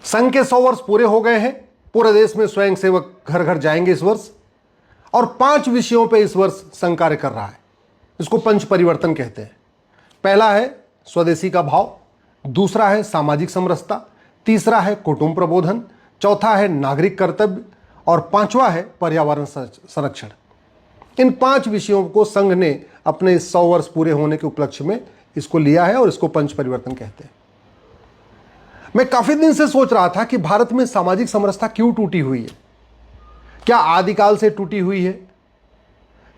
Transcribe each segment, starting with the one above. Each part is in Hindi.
संघ के 100 वर्ष पूरे हो गए हैं। पूरे देश में स्वयंसेवक घर घर जाएंगे इस वर्ष, और 5 विषयों पे इस वर्ष संघ कार्य कर रहा है। इसको पंच परिवर्तन कहते हैं। पहला है स्वदेशी का भाव, दूसरा है सामाजिक समरसता, तीसरा है कुटुंब प्रबोधन, चौथा है नागरिक कर्तव्य, और पांचवा है पर्यावरण संरक्षण। इन 5 विषयों को संघ ने अपने 100 वर्ष पूरे होने के उपलक्ष्य में इसको लिया है और इसको पंच परिवर्तन कहते हैं। मैं काफी दिन से सोच रहा था कि भारत में सामाजिक समरसता क्यों टूटी हुई है। क्या आदिकाल से टूटी हुई है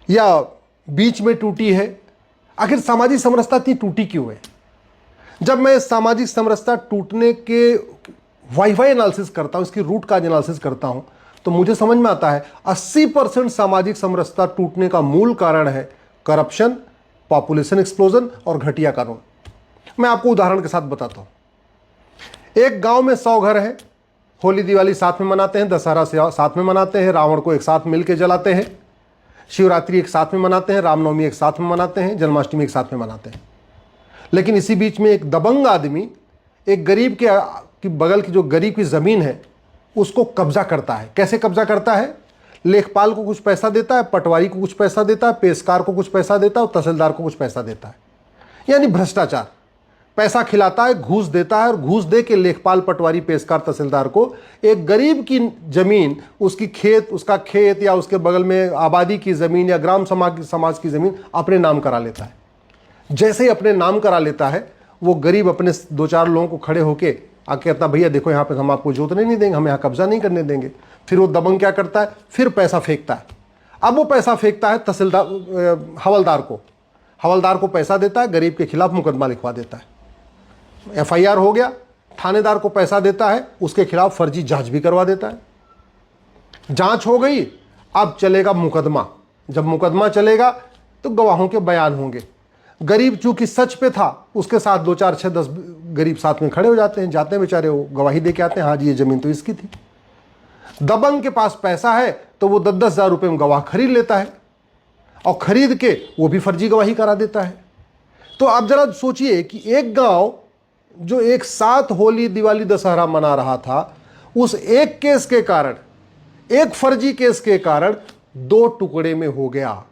या बीच में टूटी है? आखिर सामाजिक समरसता इतनी टूटी क्यों है? जब मैं सामाजिक समरसता टूटने के वाई एनालिसिस करता हूं, इसकी रूट का एनालिसिस करता हूं, तो मुझे समझ में आता है 80% सामाजिक समरसता टूटने का मूल कारण है करप्शन, पॉपुलेशन एक्सप्लोजन और घटिया कानून। मैं आपको उदाहरण के साथ बताता हूं। एक गांव में 100 घर हैं, होली दिवाली साथ में मनाते हैं, दशहरा साथ में मनाते हैं, रावण को एक साथ मिलकर जलाते हैं, शिवरात्रि एक साथ में मनाते हैं, रामनवमी एक साथ में मनाते हैं, जन्माष्टमी एक साथ में मनाते हैं। लेकिन इसी बीच में एक दबंग आदमी एक गरीब के बगल की जो गरीब की ज़मीन है उसको कब्जा करता है। कैसे कब्जा करता है? लेखपाल को कुछ पैसा देता है, पटवारी को कुछ पैसा देता है, पेशकार को कुछ पैसा देता है और तहसीलदार को कुछ पैसा देता है। यानी भ्रष्टाचार। पैसा खिलाता है, घूस देता है, और घूस दे के लेखपाल, पटवारी, पेशकार, तहसीलदार को एक गरीब की जमीन, उसका खेत या उसके बगल में आबादी की जमीन या ग्राम समाज की जमीन अपने नाम करा लेता है। जैसे ही अपने नाम करा लेता है, वो गरीब अपने 2-4 लोगों को खड़े होके आके कहता, भैया देखो यहाँ पे हम आपको जोतने नहीं देंगे, हम यहाँ कब्जा नहीं करने देंगे। फिर वो दबंग क्या करता है? फिर पैसा फेंकता है। अब वो पैसा फेंकता है हवलदार को पैसा देता है, गरीब के खिलाफ मुकदमा लिखवा देता है। FIR हो गया, थानेदार को पैसा देता है, उसके खिलाफ फर्जी जांच भी करवा देता है। जांच हो गई, अब चलेगा मुकदमा। जब मुकदमा चलेगा तो गवाहों के बयान होंगे। गरीब चूंकि सच पे था, उसके साथ 2, 4, 6, 10 गरीब साथ में खड़े हो जाते हैं, जाते हैं बेचारे, वो गवाही दे के आते हैं, हाँ जी ये जमीन तो इसकी थी। दबंग के पास पैसा है तो वो 10-10 हज़ार रुपये में गवाह खरीद लेता है, और खरीद के वो भी फर्जी गवाही करा देता है। तो आप जरा सोचिए कि एक गांव जो एक साथ होली दिवाली दशहरा मना रहा था, उस एक केस के कारण, एक फर्जी केस के कारण 2 टुकड़े में हो गया।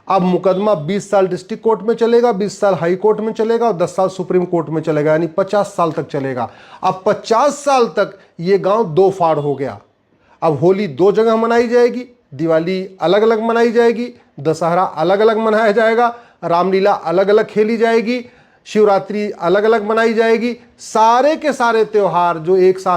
अब मुकदमा 20 साल डिस्ट्रिक्ट कोर्ट में चलेगा, 20 साल हाई कोर्ट में चलेगा और 10 साल सुप्रीम कोर्ट में चलेगा, यानी 50 साल तक चलेगा। अब 50 साल तक ये गांव 2 फाड़ हो गया। अब होली 2 जगह मनाई जाएगी, दिवाली अलग अलग मनाई जाएगी, दशहरा अलग अलग मनाया जाएगा, रामलीला अलग अलग खेली जाएगी, शिवरात्रि अलग अलग मनाई जाएगी। सारे के सारे त्योहार जो एक साथ